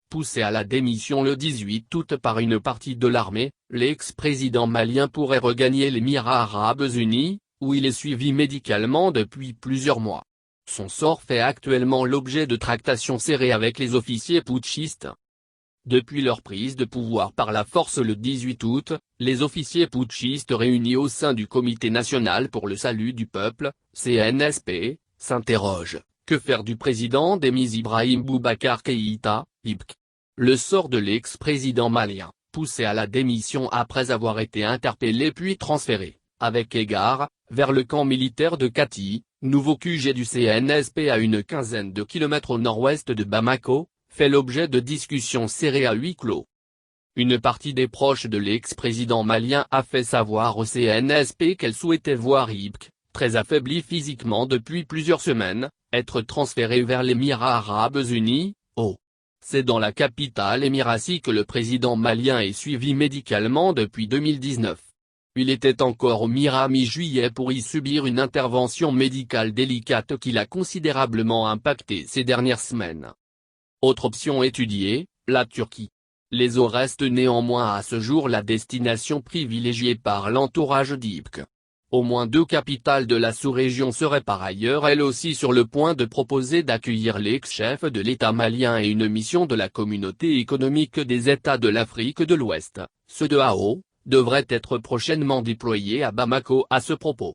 poussé à la démission le 18 août par une partie de l'armée, l'ex-président malien pourrait regagner les Émirats arabes unis, où il est suivi médicalement depuis plusieurs mois. Son sort fait actuellement l'objet de tractations serrées avec les officiers putschistes. Depuis leur prise de pouvoir par la force le 18 août, les officiers putschistes réunis au sein du Comité national pour le salut du peuple, CNSP, s'interrogent: que faire du président démis Ibrahim Boubacar Keïta, IBK? Le sort de l'ex-président malien, poussé à la démission après avoir été interpellé puis transféré, avec égard, vers le camp militaire de Kati, nouveau QG du CNSP à une quinzaine de kilomètres au nord-ouest de Bamako, fait l'objet de discussions serrées à huis clos. Une partie des proches de l'ex-président malien a fait savoir au CNSP qu'elle souhaitait voir IBK, très affaibli physiquement depuis plusieurs semaines, être transféré vers les Émirats arabes unis. C'est dans la capitale émiratie que le président malien est suivi médicalement depuis 2019. Il était encore au Mira mi-juillet pour y subir une intervention médicale délicate qui l'a considérablement impacté ces dernières semaines. Autre option étudiée, la Turquie. Les Eaux restent néanmoins à ce jour la destination privilégiée par l'entourage d'IBK. Au moins 2 capitales de la sous-région seraient par ailleurs elles aussi sur le point de proposer d'accueillir l'ex-chef de l'État malien et une mission de la Communauté économique des États de l'Afrique de l'Ouest, CEDEAO, devrait être prochainement déployée à Bamako à ce propos.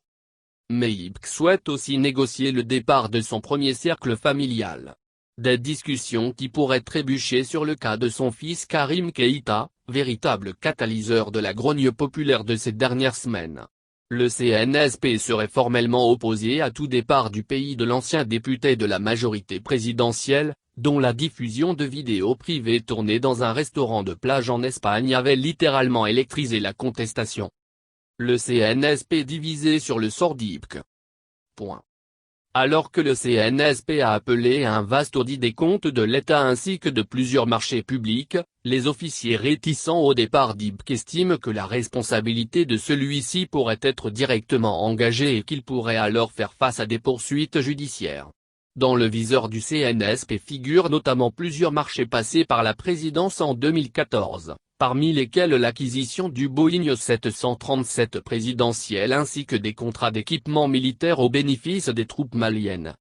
Mais IBK souhaite aussi négocier le départ de son premier cercle familial. Des discussions qui pourraient trébucher sur le cas de son fils Karim Keïta, véritable catalyseur de la grogne populaire de ces dernières semaines. Le CNSP serait formellement opposé à tout départ du pays de l'ancien député de la majorité présidentielle, dont la diffusion de vidéos privées tournées dans un restaurant de plage en Espagne avait littéralement électrisé la contestation. Le CNSP divisé sur le sort d'IBK. Alors que le CNSP a appelé à un vaste audit des comptes de l'État ainsi que de plusieurs marchés publics, les officiers réticents au départ d'IBK estiment que la responsabilité de celui-ci pourrait être directement engagée et qu'il pourrait alors faire face à des poursuites judiciaires. Dans le viseur du CNSP figurent notamment plusieurs marchés passés par la présidence en 2014, parmi lesquels l'acquisition du Boeing 737 présidentiel ainsi que des contrats d'équipement militaire au bénéfice des troupes maliennes.